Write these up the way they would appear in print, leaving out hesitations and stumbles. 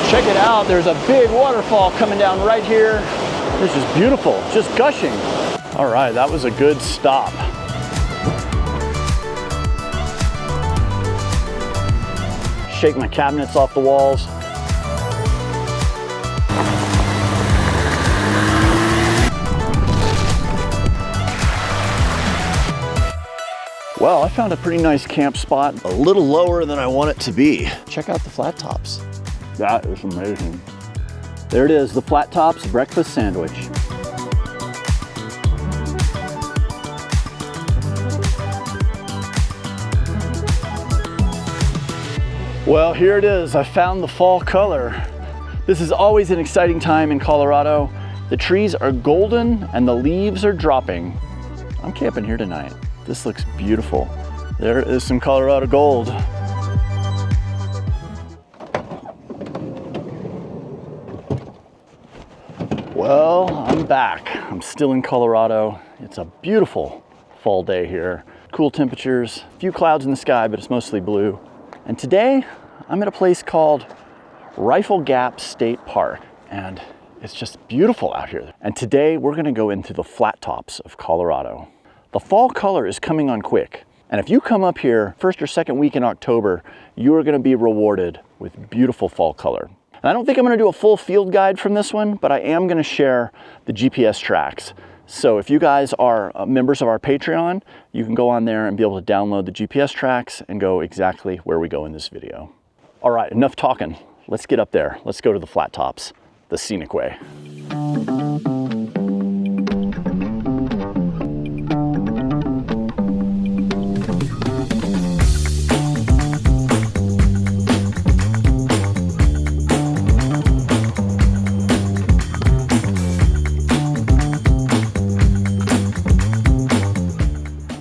Check it out, there's a big waterfall coming down right here. This is beautiful, just gushing. All right, that was a good stop. Shake my cabinets off the walls. Well, I found a pretty nice camp spot. A little lower than I want it to be. Check out the flat tops. That is amazing. There it is, the Flat Tops breakfast sandwich. Well, here it is. I found the fall color. This is always an exciting time in Colorado. The trees are golden and the leaves are dropping. I'm camping here tonight. This looks beautiful. There is some Colorado gold. Well, I'm back. I'm still in Colorado. It's a beautiful fall day here. Cool temperatures, a few clouds in the sky, but it's mostly blue. And today, I'm at a place called Rifle Gap State Park, and it's just beautiful out here. And today, we're gonna go into the flat tops of Colorado. The fall color is coming on quick. And if you come up here first or second week in October, you are gonna be rewarded with beautiful fall color. And I don't think I'm gonna do a full field guide from this one, but I am gonna share the GPS tracks. So if you guys are members of our Patreon, you can go on there and be able to download the GPS tracks and go exactly where we go in this video. All right, enough talking. Let's get up there. Let's go to the flat tops, the scenic way.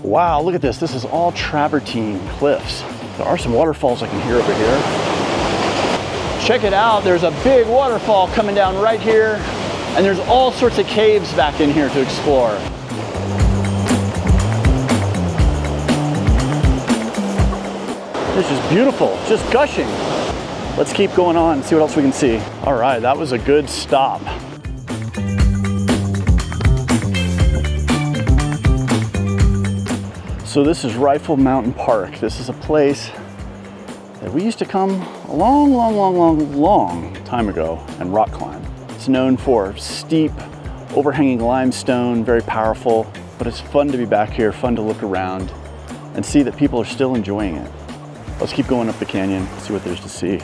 Wow, look at this. This is all Travertine cliffs. There are some waterfalls I can hear over here. Check it out. There's a big waterfall coming down right here, and there's all sorts of caves back in here to explore. This is beautiful, just gushing. Let's keep going on and see what else we can see. All right, that was a good stop. So this is Rifle Mountain Park. This is a place that we used to come a long time ago and rock climb. It's known for steep, overhanging limestone, very powerful, but it's fun to be back here, fun to look around and see that people are still enjoying it. Let's keep going up the canyon, see what there's to see.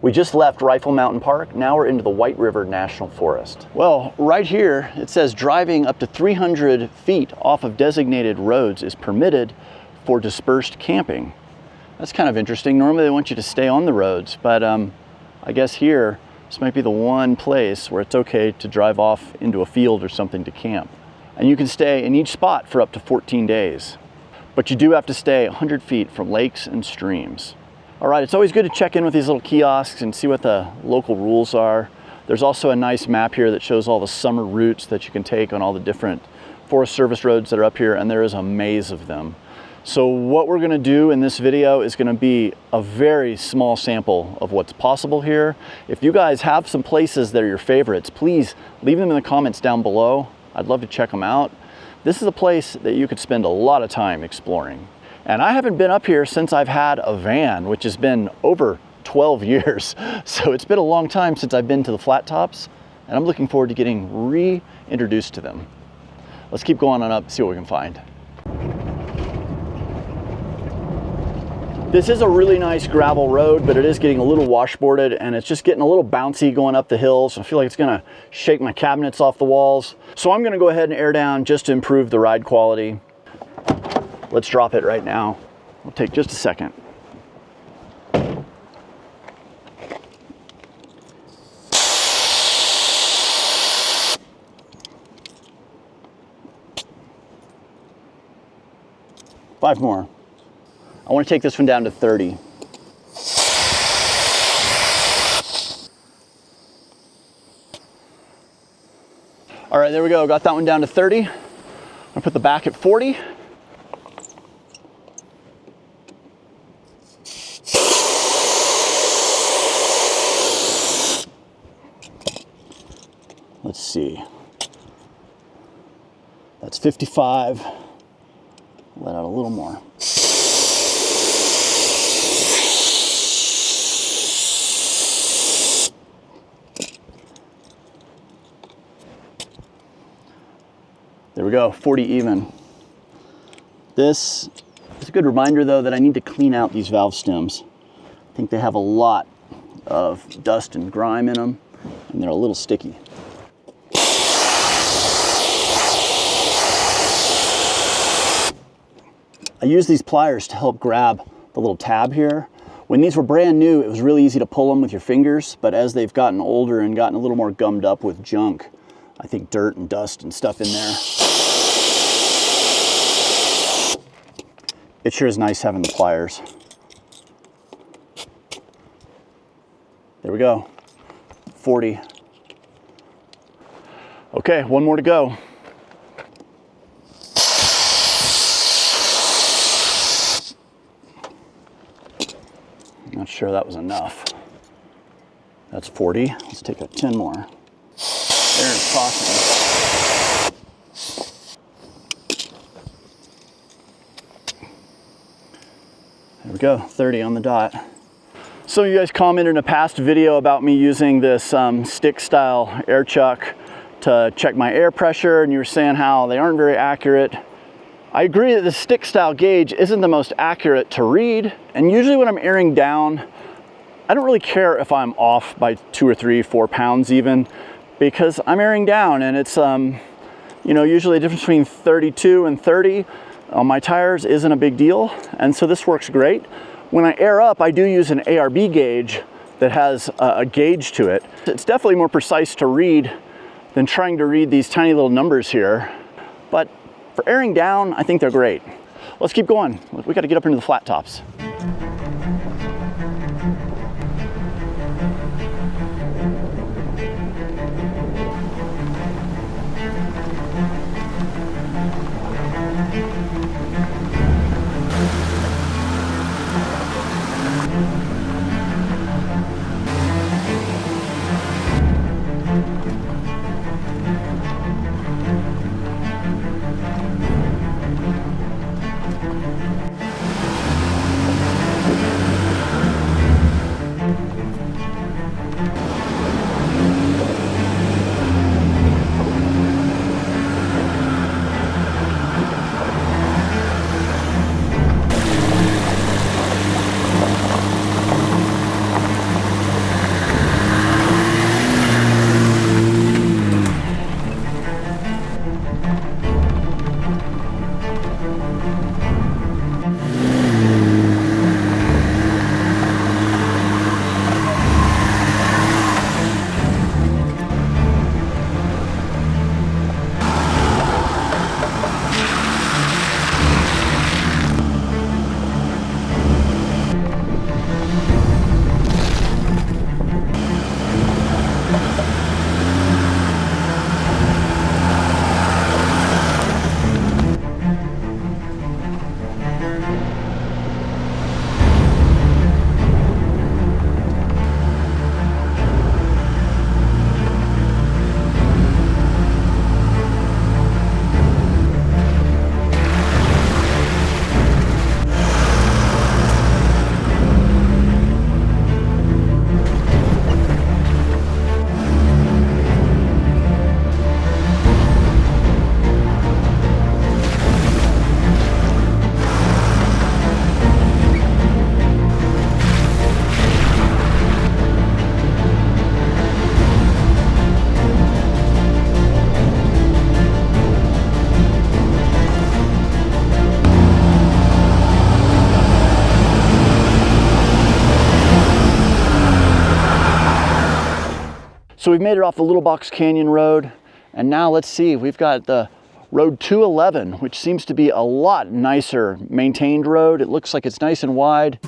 We just left Rifle Mountain Park. Now we're into the White River National Forest. Well, right here, it says driving up to 300 feet off of designated roads is permitted for dispersed camping. That's kind of interesting. Normally they want you to stay on the roads, but I guess here, this might be the one place where it's okay to drive off into a field or something to camp. And you can stay in each spot for up to 14 days. But you do have to stay 100 feet from lakes and streams. All right, it's always good to check in with these little kiosks and see what the local rules are. There's also a nice map here that shows all the summer routes that you can take on all the different Forest Service roads that are up here, and there is a maze of them. So what we're gonna do in this video is gonna be a very small sample of what's possible here. If you guys have some places that are your favorites, please leave them in the comments down below. I'd love to check them out. This is a place that you could spend a lot of time exploring. And I haven't been up here since I've had a van, which has been over 12 years. So it's been a long time since I've been to the flat tops, and I'm looking forward to getting reintroduced to them. Let's keep going on up, see what we can find. This is a really nice gravel road, but it is getting a little washboarded, and it's just getting a little bouncy going up the hills. I feel like it's gonna shake my cabinets off the walls. So I'm gonna go ahead and air down just to improve the ride quality. Let's drop it right now. It'll take just a second. Five more. I want to take this one down to 30. All right, there we go. Got that one down to 30. I'm gonna put the back at 40. Let's see. That's 55. Let out a little more. There we go, 40 even. This is a good reminder though that I need to clean out these valve stems. I think they have a lot of dust and grime in them, and they're a little sticky. I use these pliers to help grab the little tab here. When these were brand new, it was really easy to pull them with your fingers, but as they've gotten older and gotten a little more gummed up with junk, I think dirt and dust and stuff in there, it sure is nice having the pliers. There we go, 40. Okay, one more to go. Not sure that was enough. That's 40. Let's take 10 more. There's caution. There we go, 30 on the dot. Some of you guys commented in a past video about me using this stick style air chuck to check my air pressure, and you were saying how they aren't very accurate. I agree that the stick style gauge isn't the most accurate to read, and usually when I'm airing down, I don't really care if I'm off by 2 or 3, 4 pounds even, because I'm airing down, and it's you know, usually the difference between 32 and 30 on my tires isn't a big deal, and so this works great. When I air up, I do use an ARB gauge that has a gauge to it. It's definitely more precise to read than trying to read these tiny little numbers here, but for airing down, I think they're great. Let's keep going. We got to get up into the flat tops. So we've made it off the Little Box Canyon Road, and now let's see, we've got the Road 211, which seems to be a lot nicer maintained road. It looks like it's nice and wide.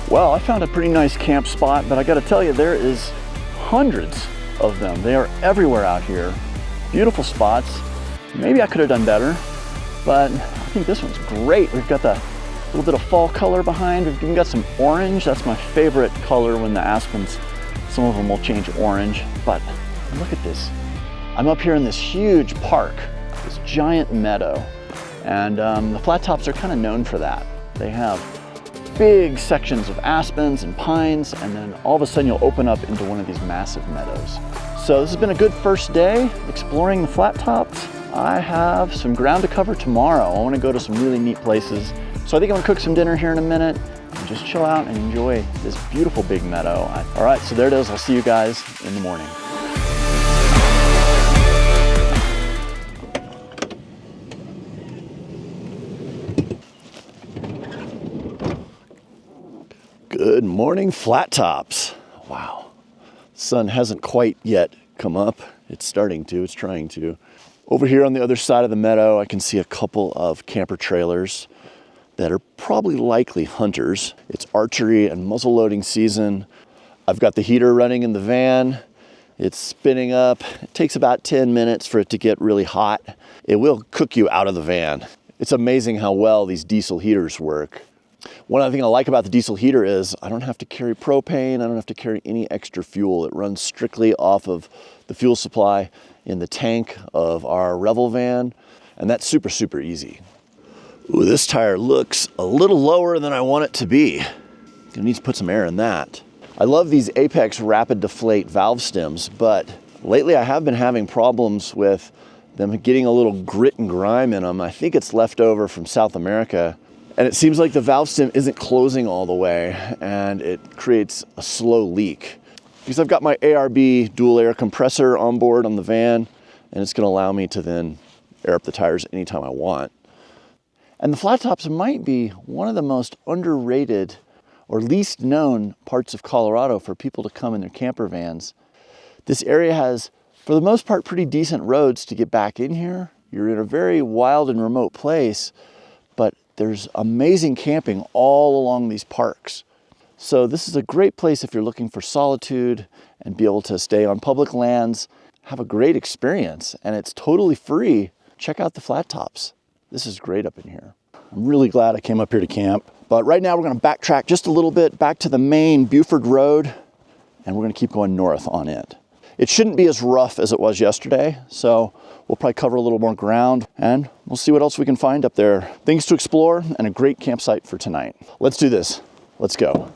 Well, I found a pretty nice camp spot, but I gotta tell you, there is hundreds of them. They are everywhere out here. Beautiful spots. Maybe I could have done better, but I think this one's great. We've got the little bit of fall color behind. We've even got some orange. That's my favorite color when the aspens, some of them will change orange, but look at this. I'm up here in this huge park, this giant meadow, and the flat tops are kind of known for that. They have big sections of aspens and pines, and then all of a sudden you'll open up into one of these massive meadows. So this has been a good first day exploring the flat tops. I have some ground to cover tomorrow. I want to go to some really neat places. So I think I'm gonna cook some dinner here in a minute and just chill out and enjoy this beautiful big meadow. All right, so there it is. I'll see you guys in the morning. Good morning, flat tops. Wow, sun hasn't quite yet come up. It's starting to, it's trying to. Over here on the other side of the meadow, I can see a couple of camper trailers that are probably likely hunters. It's archery and muzzle loading season. I've got the heater running in the van. It's spinning up. It takes about 10 minutes for it to get really hot. It will cook you out of the van. It's amazing how well these diesel heaters work. One other thing I like about the diesel heater is I don't have to carry propane. I don't have to carry any extra fuel. It runs strictly off of the fuel supply in the tank of our Revel van, and that's super, super easy. Ooh, this tire looks a little lower than I want it to be. Gonna need to put some air in that. I love these Apex rapid deflate valve stems, but lately I have been having problems with them getting a little grit and grime in them. I think it's left over from South America. And it seems like the valve stem isn't closing all the way, and it creates a slow leak. Because I've got my ARB dual air compressor on board on the van, and it's gonna allow me to then air up the tires anytime I want. And the flat tops might be one of the most underrated or least known parts of Colorado for people to come in their camper vans. This area has, for the most part, pretty decent roads to get back in here. You're in a very wild and remote place, but there's amazing camping all along these parks. So this is a great place if you're looking for solitude and be able to stay on public lands, have a great experience, and it's totally free. Check out the flat tops. This is great up in here. I'm really glad I came up here to camp. But right now we're gonna backtrack just a little bit back to the main Buford Road, and we're gonna keep going north on it. It shouldn't be as rough as it was yesterday, so we'll probably cover a little more ground, and we'll see what else we can find up there. Things to explore and a great campsite for tonight. Let's do this. Let's go.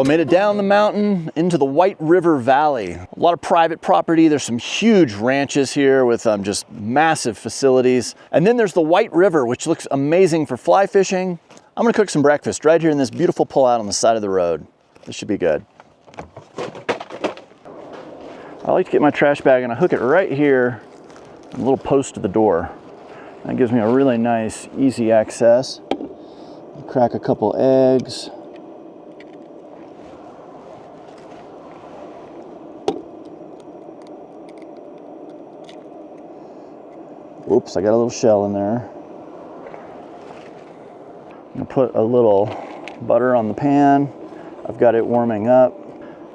Made it down the mountain into the White River Valley. A lot of private property. There's some huge ranches here with just massive facilities. And then there's the White River, which looks amazing for fly fishing. I'm gonna cook some breakfast right here in this beautiful pullout on the side of the road. This should be good. I like to get my trash bag and I hook it right here, on the little post of the door. That gives me a really nice, easy access. Crack a couple eggs. Oops, I got a little shell in there. I'm gonna put a little butter on the pan. I've got it warming up.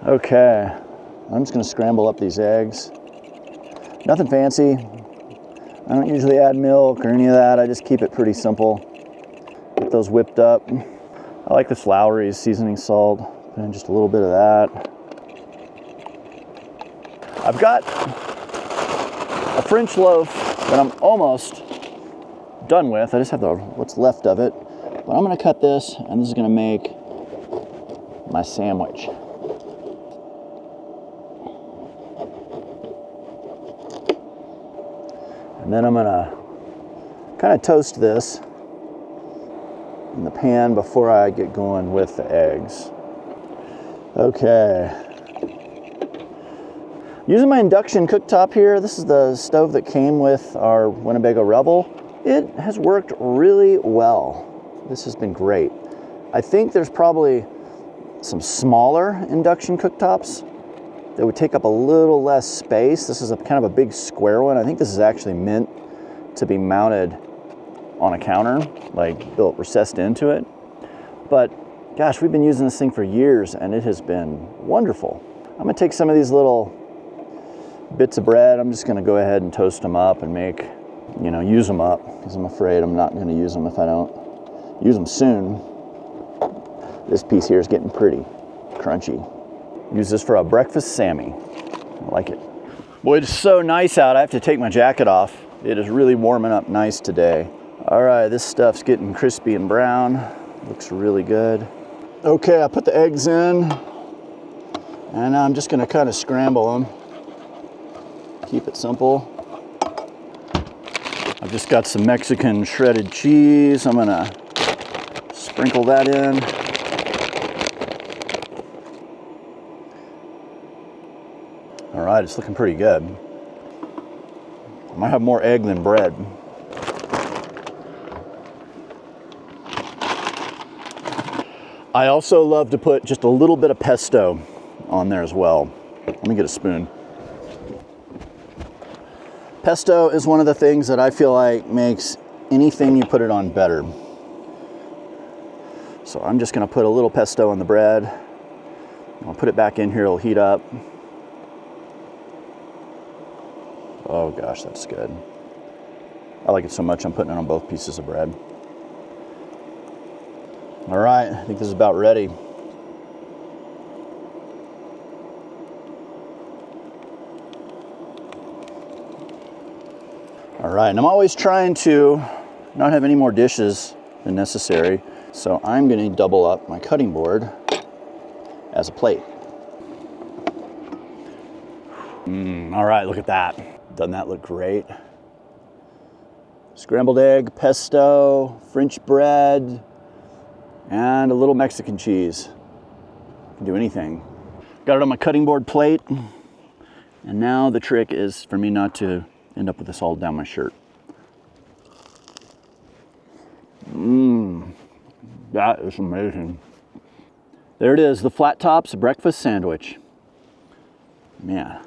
Okay, I'm just gonna scramble up these eggs. Nothing fancy. I don't usually add milk or any of that. I just keep it pretty simple. Get those whipped up. I like this Lowry's seasoning salt. Put in just a little bit of that. I've got a French loaf that I'm almost done with. I just have what's left of it. But I'm gonna cut this, and this is gonna make my sandwich. And then I'm gonna kind of toast this in the pan before I get going with the eggs. Okay. Using my induction cooktop here, this is the stove that came with our Winnebago Revel. It has worked really well. This has been great. I think there's probably some smaller induction cooktops that would take up a little less space. This is kind of a big square one. I think this is actually meant to be mounted on a counter, like built recessed into it. But gosh, we've been using this thing for years and it has been wonderful. I'm gonna take some of these little bits of bread. I'm just gonna go ahead and toast them up and use them up, because I'm afraid I'm not gonna use them if I don't use them soon. This piece here is getting pretty crunchy. Use this for a breakfast Sammy. I like it. Boy, it's so nice out. I have to take my jacket off. It is really warming up nice today. All right, this stuff's getting crispy and brown. Looks really good. Okay, I put the eggs in, and I'm just gonna kind of scramble them. Keep it simple. I've just got some Mexican shredded cheese. I'm gonna sprinkle that in. All right, it's looking pretty good. I might have more egg than bread. I also love to put just a little bit of pesto on there as well. Let me get a spoon. Pesto is one of the things that I feel like makes anything you put it on better. So I'm just gonna put a little pesto on the bread. I'll put it back in here, it'll heat up. Oh gosh, that's good. I like it so much I'm putting it on both pieces of bread. All right, I think this is about ready. All right, and I'm always trying to not have any more dishes than necessary, so I'm gonna double up my cutting board as a plate. All right, look at that. Doesn't that look great? Scrambled egg, pesto, French bread, and a little Mexican cheese. Can do anything. Got it on my cutting board plate, and now the trick is for me not to end up with this all down my shirt. That is amazing. There it is, the Flat Tops breakfast sandwich. Man.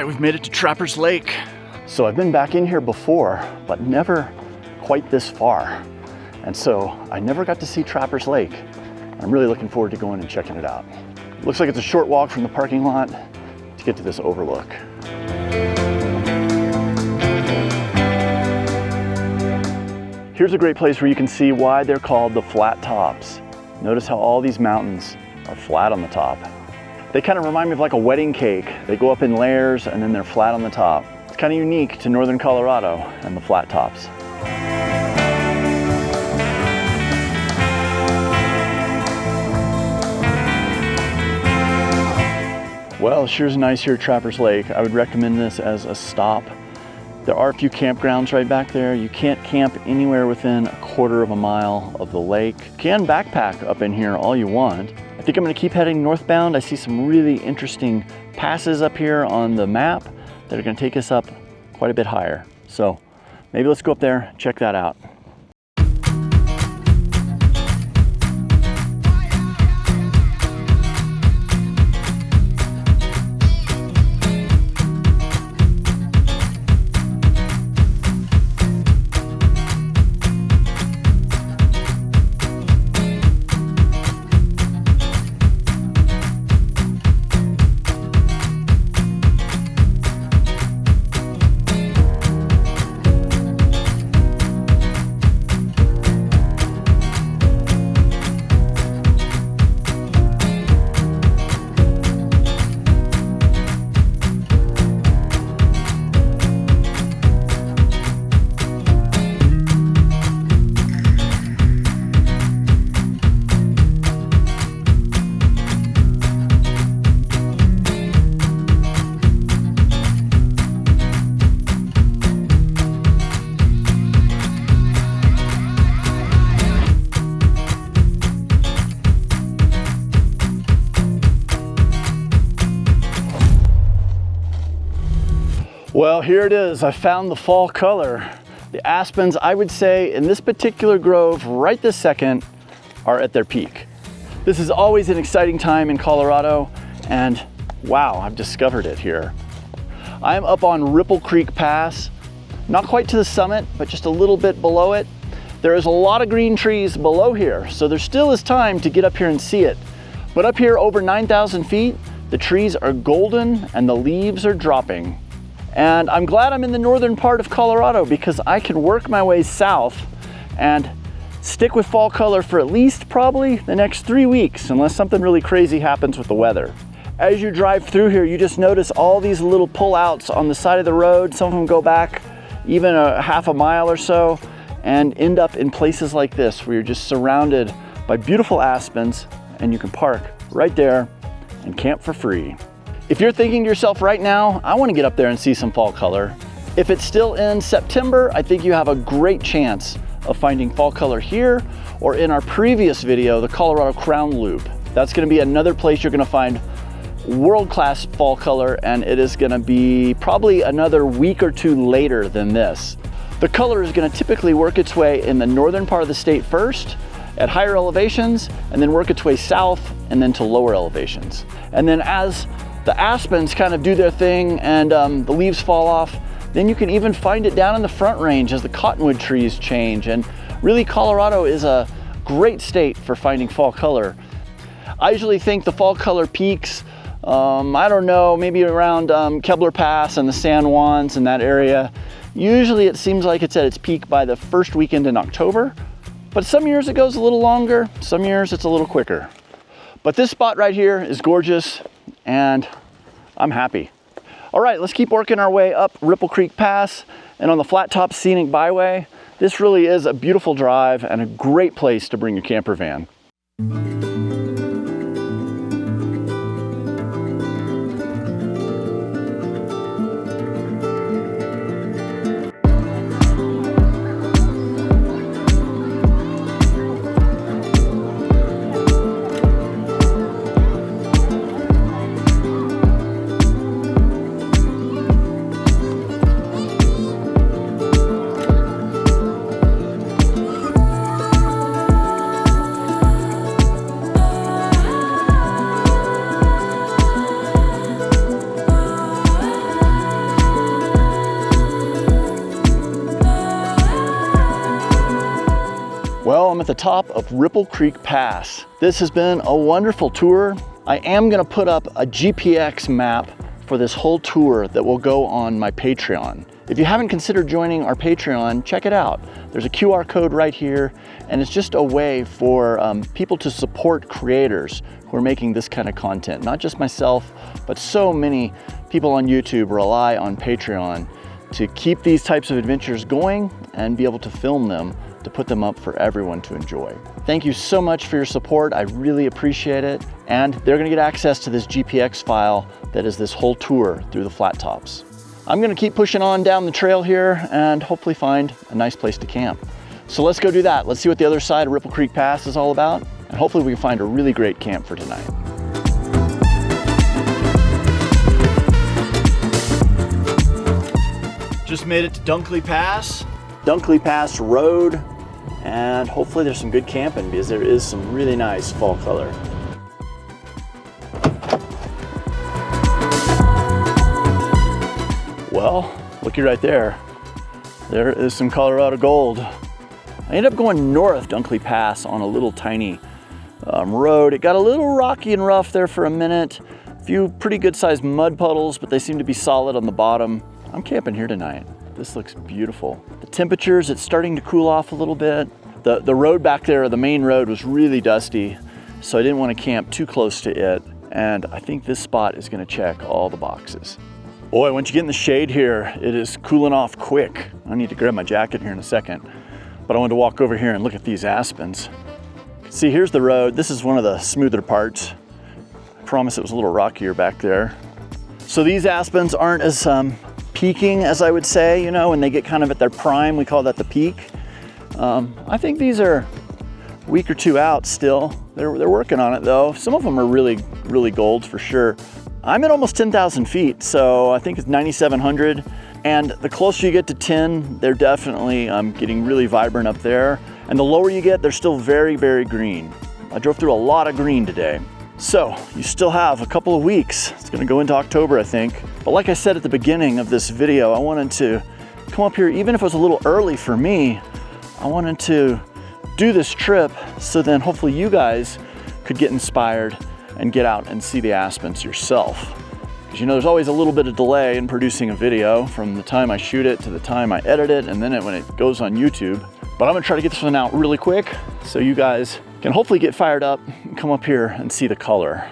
We've made it to Trapper's Lake. So I've been back in here before, but never quite this far. And so I never got to see Trapper's Lake. I'm really looking forward to going and checking it out. Looks like it's a short walk from the parking lot to get to this overlook. Here's a great place where you can see why they're called the flat tops. Notice how all these mountains are flat on the top. They kind of remind me of like a wedding cake. They go up in layers and then they're flat on the top. It's kind of unique to northern Colorado and the flat tops. Well, sure's nice here at Trappers Lake. I would recommend this as a stop. There are a few campgrounds right back there. You can't camp anywhere within a quarter of a mile of the lake. You can backpack up in here all you want. I think I'm gonna keep heading northbound. I see some really interesting passes up here on the map that are gonna take us up quite a bit higher. So maybe let's go up there, check that out. Well, here it is. I found the fall color. The aspens, I would say, in this particular grove right this second, are at their peak. This is always an exciting time in Colorado, and wow, I've discovered it here. I am up on Ripple Creek Pass, not quite to the summit, but just a little bit below it. There is a lot of green trees below here, so there still is time to get up here and see it. But up here over 9,000 feet, the trees are golden and the leaves are dropping. And I'm glad I'm in the northern part of Colorado because I can work my way south and stick with fall color for at least probably the next 3 weeks, unless something really crazy happens with the weather. As you drive through here, you just notice all these little pullouts on the side of the road. Some of them go back even a half a mile or so and end up in places like this where you're just surrounded by beautiful aspens and you can park right there and camp for free. If you're thinking to yourself right now, I want to get up there and see some fall color. If it's still in September, I think you have a great chance of finding fall color here or in our previous video, the Colorado Crown Loop. That's going to be another place you're going to find world-class fall color, and it is going to be probably another week or two later than this. The color is going to typically work its way in the northern part of the state first, at higher elevations, and then work its way south and then to lower elevations. And then as the aspens kind of do their thing and the leaves fall off, then you can even find it down in the Front Range as the cottonwood trees change. And really, Colorado is a great state for finding fall color. I usually think the fall color peaks, I don't know, maybe around Kebler Pass and the San Juans in that area. Usually it seems like it's at its peak by the first weekend in October, but some years it goes a little longer, some years it's a little quicker. But this spot right here is gorgeous and I'm happy. All right, let's keep working our way up Ripple Creek Pass and on the Flat Top Scenic Byway. This really is a beautiful drive and a great place to bring your camper van. Well, I'm at the top of Ripple Creek Pass. This has been a wonderful tour. I am gonna put up a GPX map for this whole tour that will go on my Patreon. If you haven't considered joining our Patreon, check it out. There's a QR code right here, and it's just a way for people to support creators who are making this kind of content. Not just myself, but so many people on YouTube rely on Patreon to keep these types of adventures going and be able to film them, to put them up for everyone to enjoy. Thank you so much for your support. I really appreciate it. And they're gonna get access to this GPX file that is this whole tour through the flat tops. I'm gonna keep pushing on down the trail here and hopefully find a nice place to camp. So let's go do that. Let's see what the other side of Ripple Creek Pass is all about. And hopefully we can find a really great camp for tonight. Just made it to Dunkley Pass. Dunkley Pass Road, and hopefully there's some good camping because there is some really nice fall color. Well, looky right there. There is some Colorado gold. I ended up going north Dunkley Pass on a little tiny road. It got a little rocky and rough there for a minute. A few pretty good sized mud puddles, but they seem to be solid on the bottom. I'm camping here tonight. This looks beautiful. The temperatures, it's starting to cool off a little bit. The road back there, the main road, was really dusty, so I didn't want to camp too close to it. And I think this spot is gonna check all the boxes. Boy, once you get in the shade here, it is cooling off quick. I need to grab my jacket here in a second, but I wanted to walk over here and look at these aspens. See, here's the road. This is one of the smoother parts. I promise it was a little rockier back there. So these aspens aren't as peaking, as I would say, you know, when they get kind of at their prime, we call that the peak. I think these are a week or two out still. They're working on it though. Some of them are really, really golds for sure. I'm at almost 10,000 feet, so I think it's 9,700. And the closer you get to 10, they're definitely getting really vibrant up there. And the lower you get, they're still very, very green. I drove through a lot of green today. So you still have a couple of weeks. It's gonna go into October, I think. But like I said at the beginning of this video, I wanted to come up here, even if it was a little early for me, I wanted to do this trip so then hopefully you guys could get inspired and get out and see the aspens yourself. Because you know, there's always a little bit of delay in producing a video from the time I shoot it to the time I edit it and then when it goes on YouTube. But I'm gonna try to get this one out really quick so you guys can hopefully get fired up and come up here and see the color.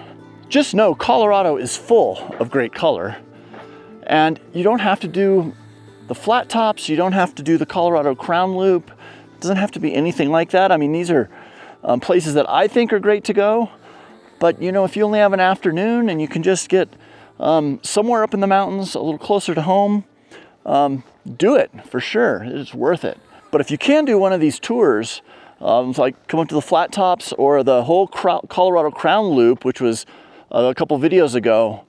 Just know Colorado is full of great color, and you don't have to do the flat tops, you don't have to do the Colorado crown loop. It doesn't have to be anything like that. I mean, these are places that I think are great to go, but you know, if you only have an afternoon and you can just get somewhere up in the mountains, a little closer to home, do it for sure. It's worth it. But if you can do one of these tours, like come up to the flat tops or the whole Colorado crown loop, which was a couple videos ago,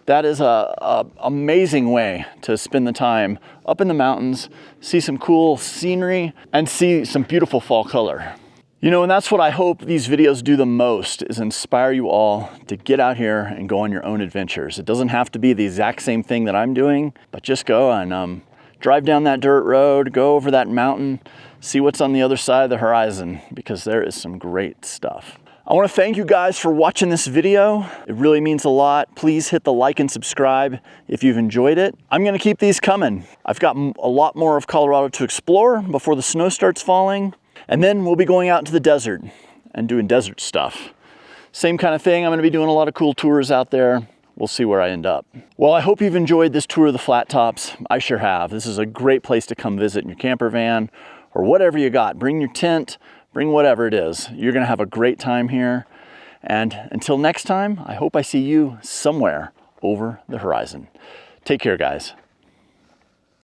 that is a amazing way to spend the time up in the mountains, see some cool scenery, and see some beautiful fall color. You know, and that's what I hope these videos do the most, is inspire you all to get out here and go on your own adventures. It doesn't have to be the exact same thing that I'm doing, but just go and drive down that dirt road, go over that mountain, see what's on the other side of the horizon, because there is some great stuff. I want to thank you guys for watching this video. It really means a lot. Please hit the like and subscribe if you've enjoyed it. I'm going to keep these coming. I've got a lot more of Colorado to explore before the snow starts falling. And then we'll be going out into the desert and doing desert stuff. Same kind of thing. I'm going to be doing a lot of cool tours out there. We'll see where I end up. Well, I hope you've enjoyed this tour of the flat tops. I sure have. This is a great place to come visit in your camper van or whatever you got. Bring your tent, bring whatever it is. You're going to have a great time here. And until next time, I hope I see you somewhere over the horizon. Take care, guys.